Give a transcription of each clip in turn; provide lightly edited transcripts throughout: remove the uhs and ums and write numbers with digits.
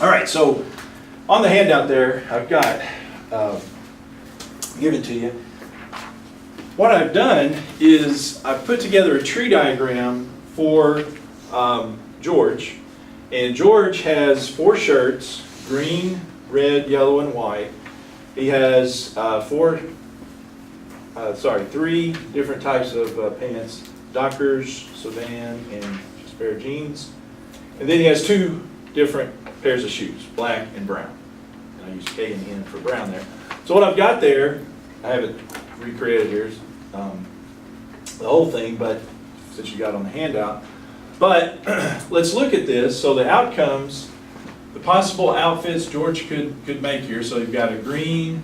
All right, so on the handout there, I've got given to you. What I've done is I've put together a tree diagram for George. And George has 4 shirts, green, red, yellow, and white. He has 3 different types of pants, Dockers, Savan, and just a pair of jeans. And then he has 2 different pairs of shoes, black and brown. And I use K and N for brown there. So what I've got there, I haven't recreated here, the whole thing, but since you got it on the handout. But let's look at this. So the outcomes, the possible outfits George could make here. So you've got a green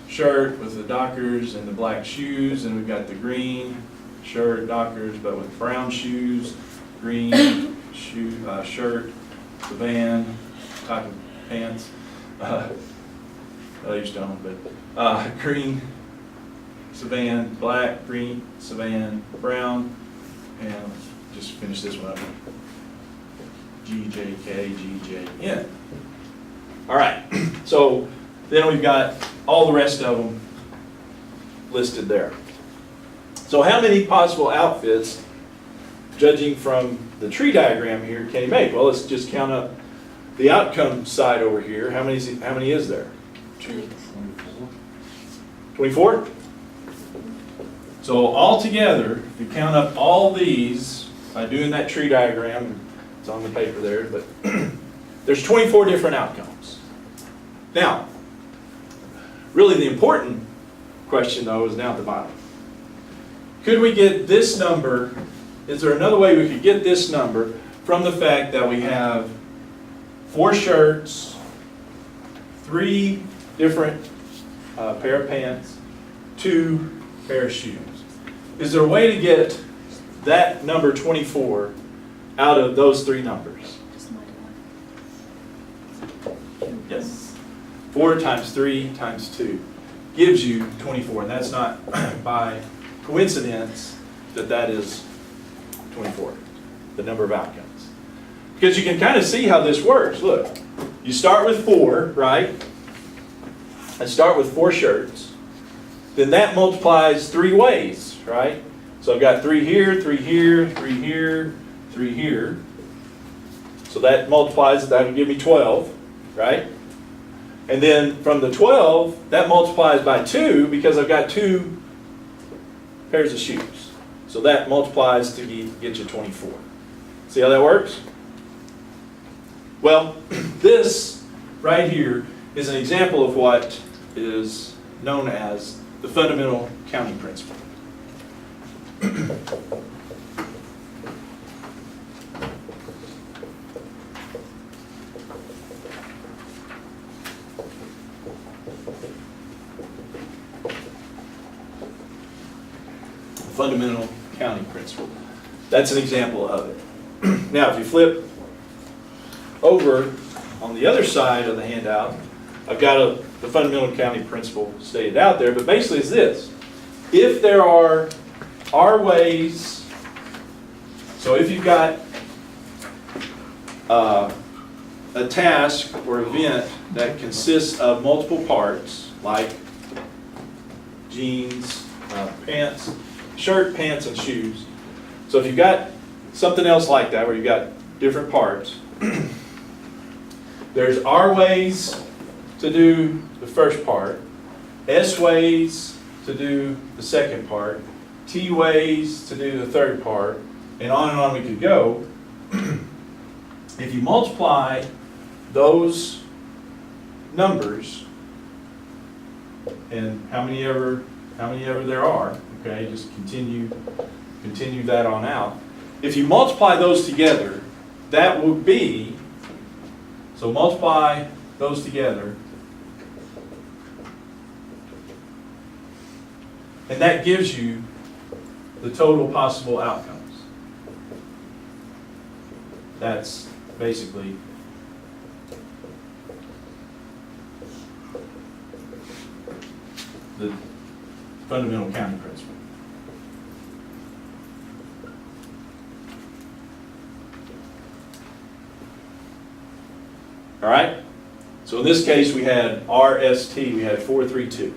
shirt with the Dockers and the black shoes, and we've got the green shirt, Dockers, but with brown shoes, green shirt, Savan type of pants. I used to own, but green Savan, black, green Savan, brown, and just finish this one up. GJK, GJN. All right, so then we've got all the rest of them listed there. So how many possible outfits, judging from the tree diagram here, can he make? Well, let's just count up the outcome side over here. How many is there? 24? So altogether, if you count up all these, by doing that tree diagram, it's on the paper there, but there's 24 different outcomes. Now, really the important question though is down at the bottom. Could we get this number, is there another way we could get this number from the fact that we have 4 shirts, 3 different pair of pants, 2 pair of shoes? Is there a way to get that number 24 out of those 3 numbers? Yes. 4 times 3 times 2 gives you 24, and that's not by coincidence that is 24, the number of outcomes. Because you can kind of see how this works. Look, you start with 4, right? I start with 4 shirts. Then that multiplies 3 ways, right? So I've got 3 here, 3 here, 3 here, 3 here. So that multiplies, that would give me 12, right? And then from the 12, that multiplies by 2 because I've got 2 pairs of shoes. So that multiplies to get you 24. See how that works? Well, this right here is an example of what is known as the fundamental counting principle. Fundamental counting principle. That's an example of it. Now, if you flip over on the other side of the handout, I've got the fundamental counting principle stated out there, but basically it's this. If there are ways, so if you've got a task or event that consists of multiple parts, like jeans, pants, shirt, pants, and shoes. So if you've got something else like that where you've got different parts, there's R ways to do the first part, S ways to do the second part, T ways to do the third part, and on we could go. If you multiply those numbers, and how many ever there are, okay, just continue that on out. If you multiply those together, that would be, so multiply those together, and that gives you the total possible outcomes. That's basically the fundamental counting principle. All right? So in this case, we had RST, we had 432.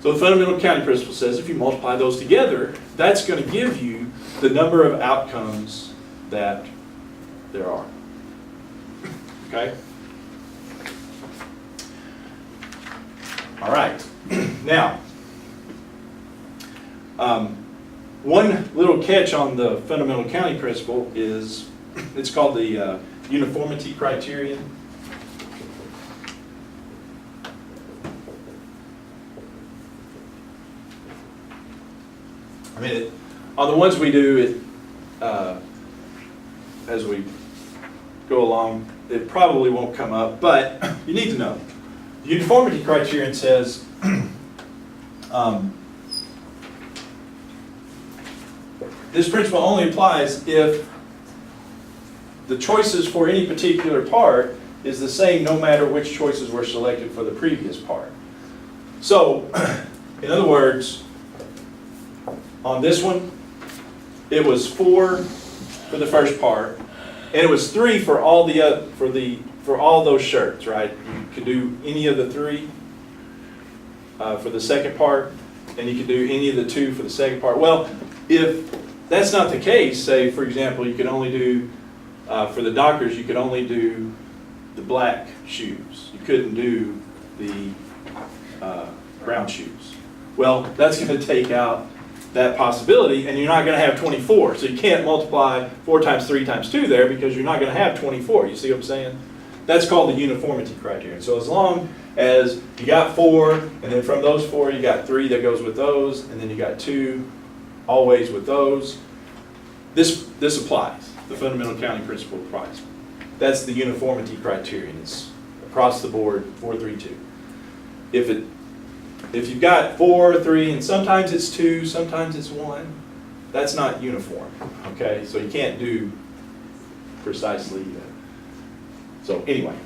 So the fundamental accounting principle says if you multiply those together, that's going to give you the number of outcomes that there are. Okay? All right. Now, one little catch on the fundamental accounting principle is it's called the Uniformity Criterion. I mean, on the ones we do, as we go along, it probably won't come up, but you need to know. The Uniformity Criterion says this principle only applies if the choices for any particular part is the same no matter which choices were selected for the previous part. So, in other words, on this one, it was 4 for the first part, and it was 3 for all the for all those shirts, right? You could do any of the 3 for the second part, and you could do any of the 2 for the second part. Well, if that's not the case, say for example, you could only do for the doctors, you could only do the black shoes. You couldn't do the brown shoes. Well, that's going to take out that possibility, and you're not going to have 24. So you can't multiply 4 times 3 times 2 there because you're not going to have 24. You see what I'm saying? That's called the uniformity criterion. So as long as you got 4, and then from those 4 you got 3 that goes with those, and then you got 2 always with those, this applies. The fundamental accounting principle applies. That's the uniformity criterion. It's across the board, 4, 3, 2. If you've got 4, 3, and sometimes it's 2, sometimes it's 1, that's not uniform, okay? So you can't do precisely that. So anyway,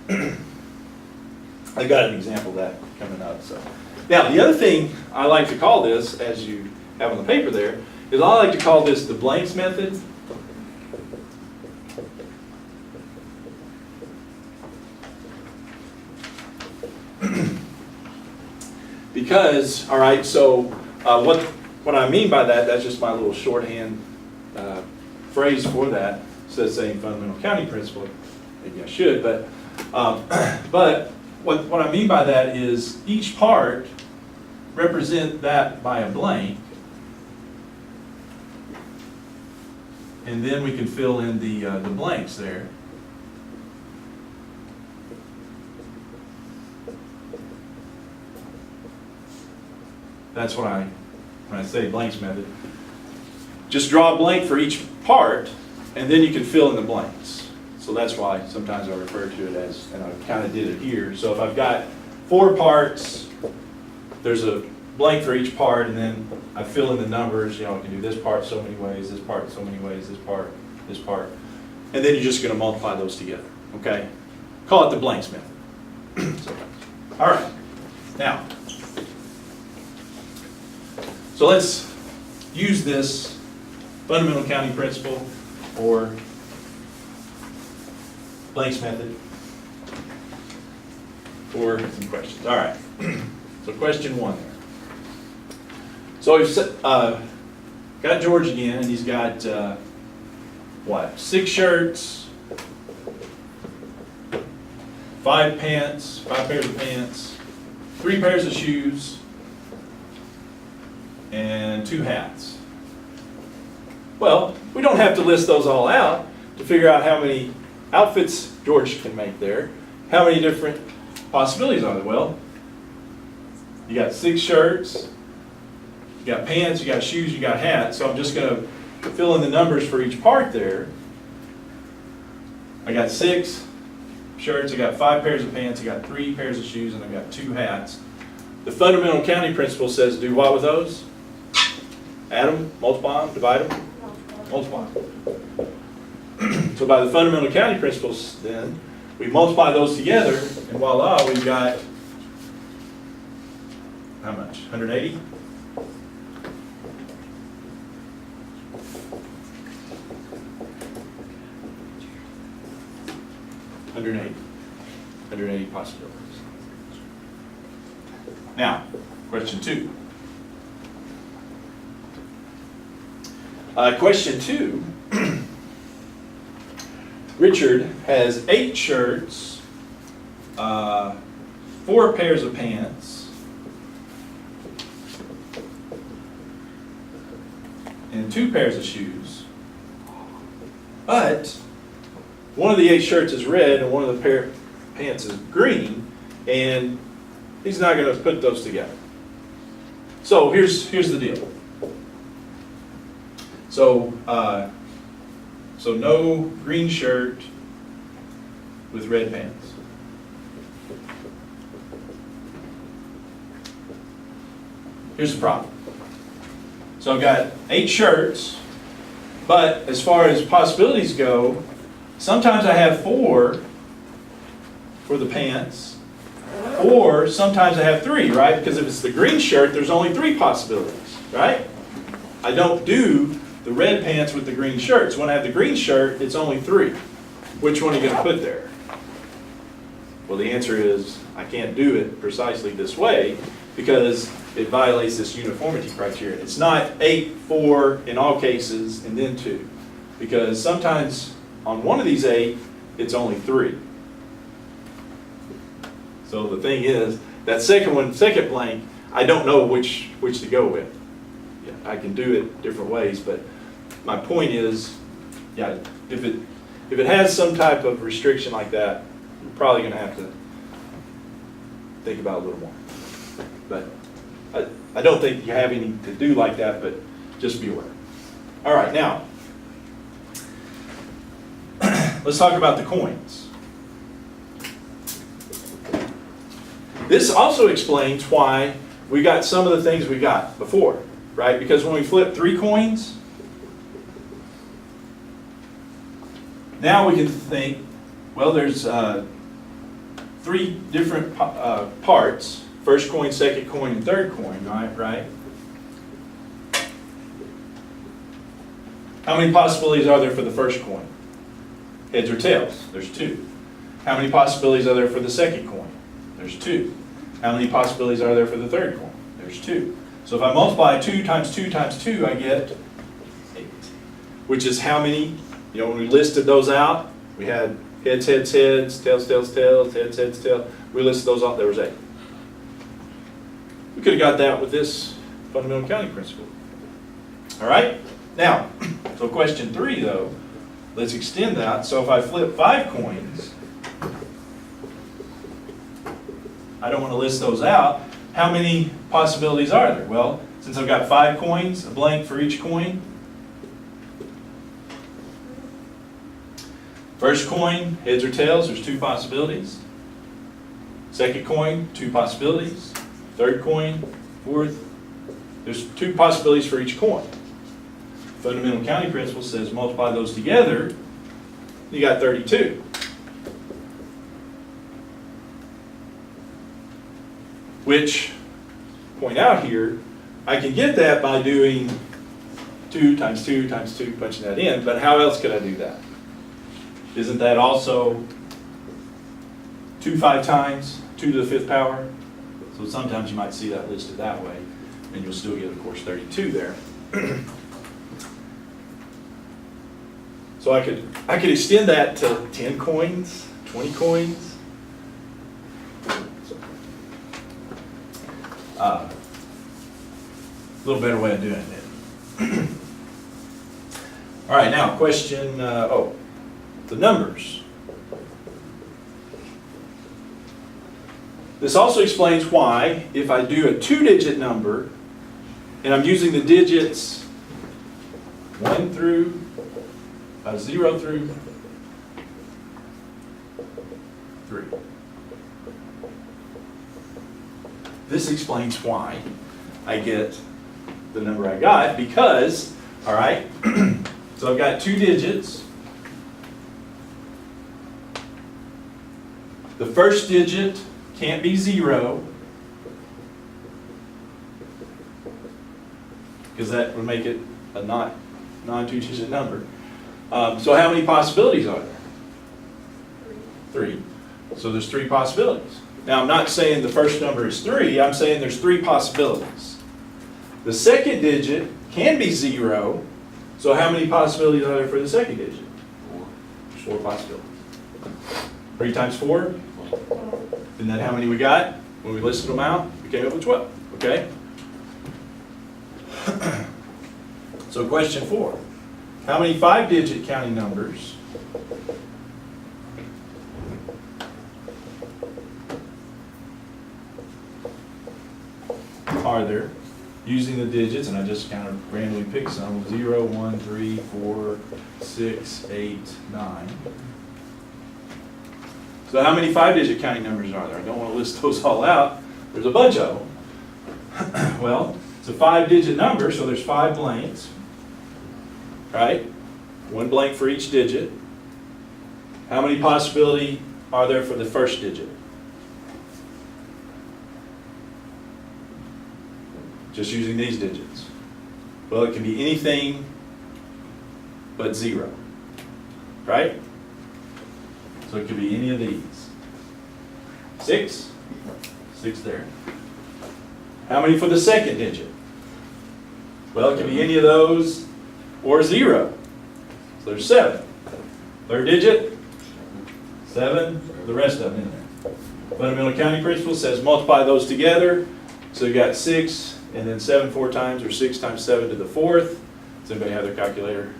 I've got an example of that coming up. So now the other thing I like to call this, as you have on the paper there, is I like to call this the blanks method. Because, all right, so what I mean by that, that's just my little shorthand phrase for that. Instead of saying fundamental accounting principle, maybe I should, but what I mean by that is each part represent that by a blank, and then we can fill in the blanks there. That's what when I say blanks method. Just draw a blank for each part, and then you can fill in the blanks. So that's why sometimes I refer to it as, and I kind of did it here. So if I've got 4 parts, there's a blank for each part, and then I fill in the numbers. You know, I can do this part so many ways, this part so many ways, this part, and then you're just going to multiply those together. Okay? Call it the blanks method. So, all right. Now. So let's use this fundamental accounting principle or blanks method for some questions. All right. So question 1 there. So we've got George again, and he's got what? 6 shirts, 5 pants, 5 pairs of pants, 3 pairs of shoes, and 2 hats. Well, we don't have to list those all out to figure out how many outfits George can make there. How many different possibilities are there? Well, you got 6 shirts, you got pants, you got shoes, you got hats. So I'm just going to fill in the numbers for each part there. I got 6 shirts, I got 5 pairs of pants, I got 3 pairs of shoes, and I got 2 hats. The fundamental accounting principle says do what with those? Add them, multiply them, divide them, multiply them. So by the fundamental accounting principles then, we multiply those together, and voila, we've got, how much? 180? 180. 180 possibilities. Now, question 2. Question 2. Richard has 8 shirts, 4 pairs of pants, and 2 pairs of shoes. But one of the 8 shirts is red and one of the pair of pants is green, and he's not going to put those together. So here's the deal. So no green shirt with red pants. Here's the problem. So I've got 8 shirts, but as far as possibilities go, sometimes I have 4 for the pants, or sometimes I have 3, right? Because if it's the green shirt, there's only 3 possibilities, right? I don't do the red pants with the green shirts. When I have the green shirt, it's only 3. Which one are you going to put there? Well, the answer is I can't do it precisely this way because it violates this uniformity criterion. It's not 8, 4 in all cases, and then 2. Because sometimes on one of these 8, it's only 3. So the thing is, that second blank, I don't know which to go with. Yeah, I can do it different ways, but my point is, yeah, if it has some type of restriction like that, you're probably going to have to think about it a little more. But I don't think you have any to do like that, but just be aware. All right, now, let's talk about the coins. This also explains why we got some of the things we got before, right? Because when we flip 3 coins, now we can think, well, there's 3 different parts. First coin, second coin, and third coin, right? How many possibilities are there for the first coin? Heads or tails? There's 2. How many possibilities are there for the second coin? There's 2. How many possibilities are there for the third coin? There's 2. So if I multiply 2 times 2 times 2, I get 8. Which is how many, when we listed those out, we had heads, heads, heads, tails, tails, tails, heads, heads, tails. We listed those out, there was 8. We could have got that with this fundamental counting principle. All right? Now, so question 3, though, let's extend that. So if I flip 5 coins, I don't want to list those out. How many possibilities are there? Well, since I've got 5 coins, a blank for each coin. First coin, heads or tails, there's 2 possibilities. Second coin, 2 possibilities. Third coin, fourth, there's 2 possibilities for each coin. Fundamental counting principle says multiply those together, you got 32. Which, point out here, I can get that by doing 2 times 2 times 2, punching that in, but how else could I do that? Isn't that also 2 5 times, 2 to the 5th power? So sometimes you might see that listed that way, and you'll still get, of course, 32 there. So I could extend that to 10 coins, 20 coins. A little better way of doing it. All right, now question, the numbers. This also explains why, if I do a 2-digit number, and I'm using the digits 0 through 3. This explains why I get the number I got, because, all right, so I've got 2 digits. The first digit can't be 0, because that would make it a non-2-digit number. So how many possibilities are there? 3. So there's 3 possibilities. Now, I'm not saying the first number is 3, I'm saying there's 3 possibilities. The second digit can be 0, so how many possibilities are there for the second digit? 4 possibilities. 3 times 4? Isn't that how many we got? When we listed them out, we came up with 12, okay? So question 4. How many 5-digit counting numbers are there using the digits, and I just kind of randomly picked some, 0, 1, 3, 4, 6, 8, 9. So how many 5-digit counting numbers are there? I don't want to list those all out. There's a bunch of them. Well, it's a 5-digit number, so there's 5 blanks, right? 1 blank for each digit. How many possibility are there for the first digit? Just using these digits. Well, it can be anything but 0, right? So it could be any of these. 6? 6 there. How many for the second digit? Well, it can be any of those or 0. So there's 7. Third digit? 7. The rest of them in there. Fundamental counting principle says multiply those together. So you got 6 and then 7 4 times, or 6 times 7 to the 4th. Does anybody have their calculator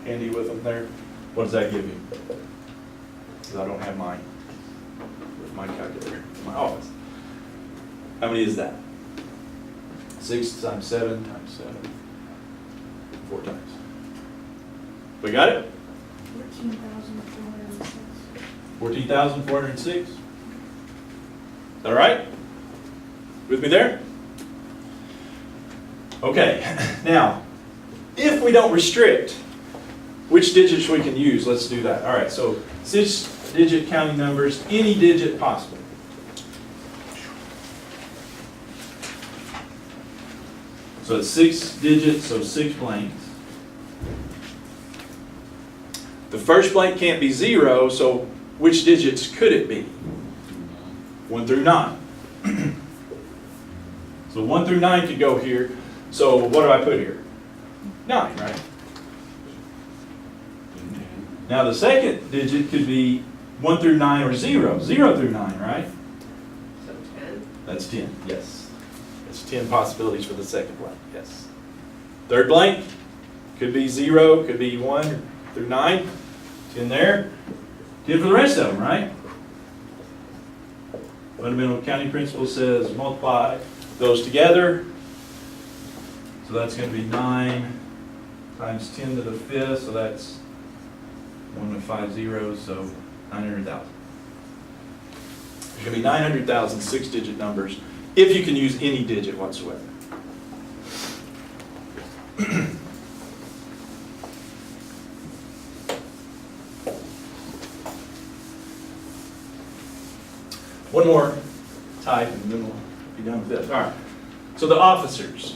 handy with them there? What does that give you? Because I don't have mine. Where's my calculator? In my office. How many is that? 6 times 7 times 7. 4 times. We got it? 14,406. 14,406. Is that all right? With me there? Okay, now, if we don't restrict which digits we can use, let's do that. All right, so 6-digit counting numbers, any digit possible. So it's 6 digits, so 6 blanks. The first blank can't be 0, so which digits could it be? 1 through 9. So 1 through 9 could go here. So what do I put here? 9, right? Now the second digit could be 1 through 9 or 0. 0 through 9, right? So 10. That's 10, yes. That's 10 possibilities for the second blank, yes. Third blank could be 0, could be 1 through 9. 10 there. 10 for the rest of them, right? Fundamental counting principle says multiply those together. So that's going to be 9 times 10 to the 5th, so that's 1 with 5 zeros, so 900,000. There's going to be 900,000 6-digit numbers if you can use any digit whatsoever. One more type and then we'll be done with this. All right. So the officers.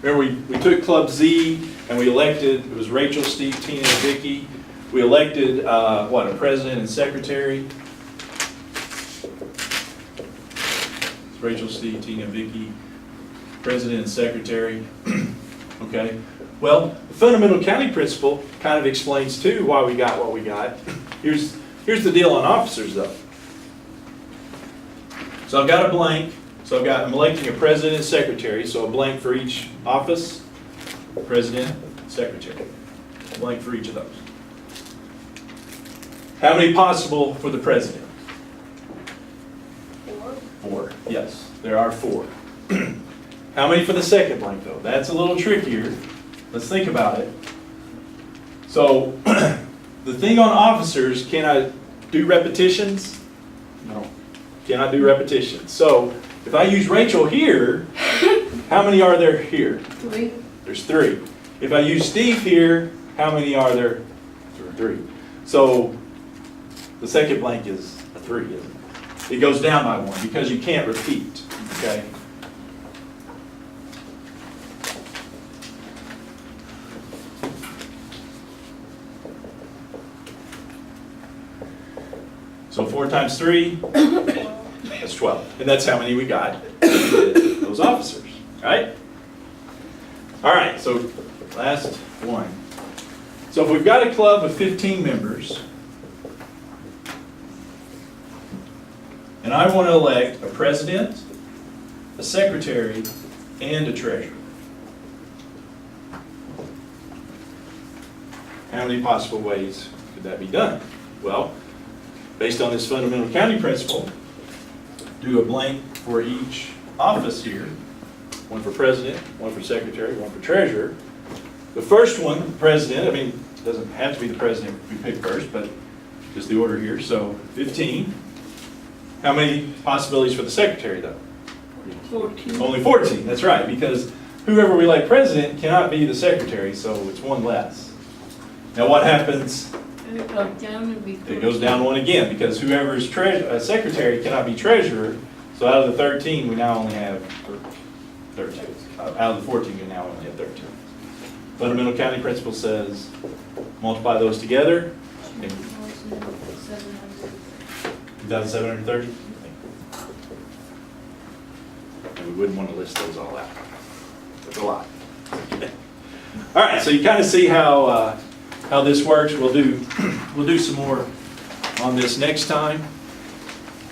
Remember, we took Club Z and we elected, it was Rachel, Steve, Tina, and Vicki. We elected, a president and secretary. It's Rachel, Steve, Tina, Vicki, president and secretary. Okay. Well, the fundamental counting principle kind of explains too why we got what we got. Here's the deal on officers though. So I've got a blank. So I'm electing a president and secretary, so a blank for each office, president, secretary. A blank for each of those. How many possible for the president? 4. 4, yes, there are 4. How many for the second blank though? That's a little trickier. Let's think about it. So, the thing on officers, can I do repetitions? No. Cannot do repetitions. So, if I use Rachel here, how many are there here? 3. There's 3. If I use Steve here, how many are there? 3. So, the second blank is a 3, isn't it? It goes down by 1 because you can't repeat, okay? So 4 times 3, that's 12. And that's how many we got with those officers, right? All right, so last one. So if we've got a club of 15 members, and I want to elect a president, a secretary, and a treasurer. How many possible ways could that be done? Well, based on this fundamental accounting principle, do a blank for each office here. One for president, one for secretary, one for treasurer. The first one, president, I mean, it doesn't have to be the president we pick first, but just the order here. So 15. How many possibilities for the secretary, though? 14. Only 14, that's right, because whoever we elect president cannot be the secretary, so it's one less. Now what happens? And it goes down and be. It goes down one again, because whoever's secretary cannot be treasurer, so out of the 13, we now only have 13. Out of the 14, we now only have 13. Fundamental accounting principle says, multiply those together, and 2,730. And we wouldn't want to list those all out. That's a lot. All right, so you kind of see how this works. We'll do some more on this next time.